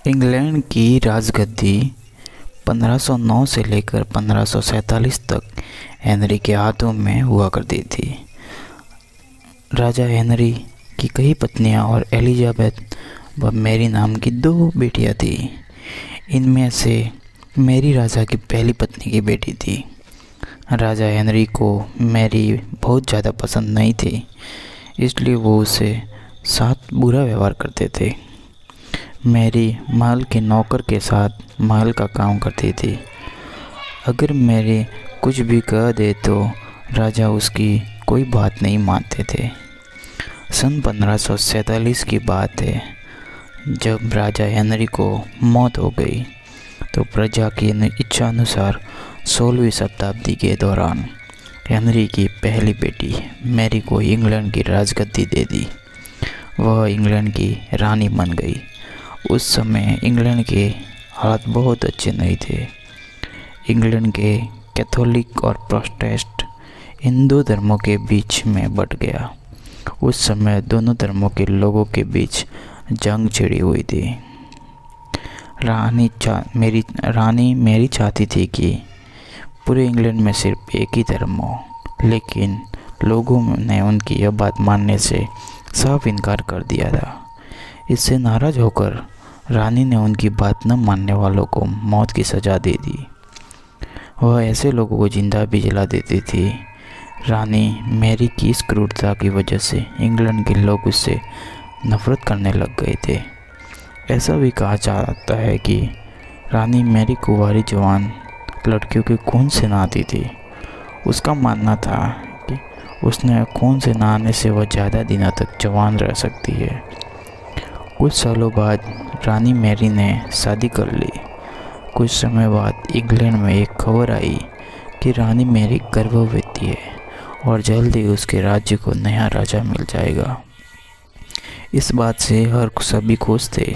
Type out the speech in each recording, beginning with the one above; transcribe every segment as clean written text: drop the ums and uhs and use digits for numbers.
England की राजगद्दी 1509 से लेकर 1547 तक हेनरी के हाथों में हुआ करती थी। राजा हेनरी की कई पत्नियां और एलिजाबेथ व मैरी नाम की 2 बेटियां थी। इनमें से मैरी राजा की पहली पत्नी की बेटी थी। राजा हेनरी को मैरी बहुत ज़्यादा पसंद नहीं थी, इसलिए वो उसे साथ बुरा व्यवहार करते थे। मैरी महल के नौकर के साथ महल का काम करती थी। अगर मैरी कुछ भी कह दे तो राजा उसकी कोई बात नहीं मानते थे। सन 1547 की बात है, जब राजा हेनरी को मौत हो गई तो प्रजा की इच्छा अनुसार 16वीं शताब्दी के दौरान हेनरी की पहली बेटी मैरी को इंग्लैंड की राजगद्दी दे दी। वह इंग्लैंड की रानी बन गई। उस समय इंग्लैंड के हालात बहुत अच्छे नहीं थे। इंग्लैंड के कैथोलिक और प्रोटेस्टेंट इन 2 धर्मों के बीच में बंट गया। उस समय दोनों धर्मों के लोगों के बीच जंग छिड़ी हुई थी। रानी मेरी चाहती थी कि पूरे इंग्लैंड में सिर्फ एक ही धर्म हो, लेकिन लोगों ने उनकी यह बात मानने से साफ इनकार कर दिया था। इससे नाराज़ होकर रानी ने उनकी बात न मानने वालों को मौत की सज़ा दे दी। वह ऐसे लोगों को जिंदा भी जला देती थी। रानी मैरी की इस क्रूरता की वजह से इंग्लैंड के लोग उससे नफरत करने लग गए थे। ऐसा भी कहा जाता है कि रानी मैरी कुंवारी जवान लड़कियों के खून से नहाती थी। उसका मानना था कि उसने खून से नहाने से वह ज़्यादा दिनों तक जवान रह सकती है। कुछ सालों बाद रानी मैरी ने शादी कर ली। कुछ समय बाद इंग्लैंड में एक खबर आई कि रानी मैरी गर्भवती है और जल्द ही उसके राज्य को नया राजा मिल जाएगा। इस बात से सभी खुश थे,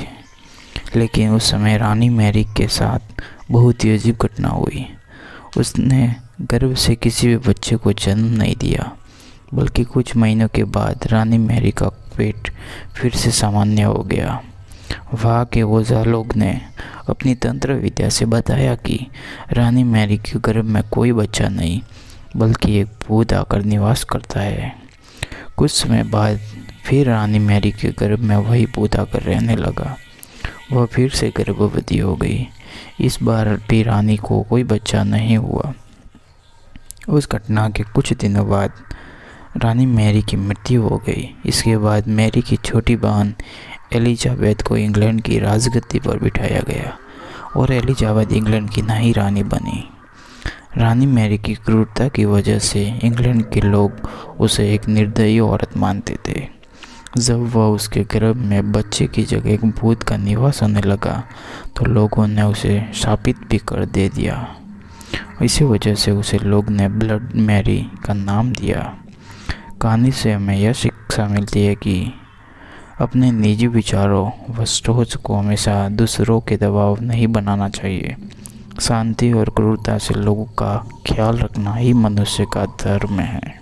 लेकिन उस समय रानी मैरी के साथ बहुत ही अजीब घटना हुई। उसने गर्भ से किसी भी बच्चे को जन्म नहीं दिया, बल्कि कुछ महीनों के बाद रानी मैरी का पेट फिर से सामान्य हो गया। वहाँ के ओझा लोग ने अपनी तंत्र विद्या से बताया कि रानी मैरी के गर्भ में कोई बच्चा नहीं, बल्कि एक भूत आकर निवास करता है। कुछ समय बाद फिर रानी मैरी के गर्भ में वही भूत आकर रहने लगा। वह फिर से गर्भवती हो गई। इस बार भी रानी को कोई बच्चा नहीं हुआ। उस घटना के कुछ दिनों बाद रानी मैरी की मृत्यु हो गई। इसके बाद मैरी की छोटी बहन एलिजाबेथ को इंग्लैंड की राजगद्दी पर बिठाया गया और एलिजाबेथ इंग्लैंड की नई रानी बनी। रानी मैरी की क्रूरता की वजह से इंग्लैंड के लोग उसे एक निर्दयी औरत मानते थे। जब वह उसके गर्भ में बच्चे की जगह एक भूत का निवास होने लगा तो लोगों ने उसे शापित भी कर दे दिया। इसी वजह से उसे लोग ने ब्लड मैरी का नाम दिया। कहानी से हमें यह शिक्षा मिलती है कि अपने निजी विचारों व सोच को हमेशा दूसरों के दबाव नहीं बनाना चाहिए। शांति और क्रूरता से लोगों का ख्याल रखना ही मनुष्य का धर्म है।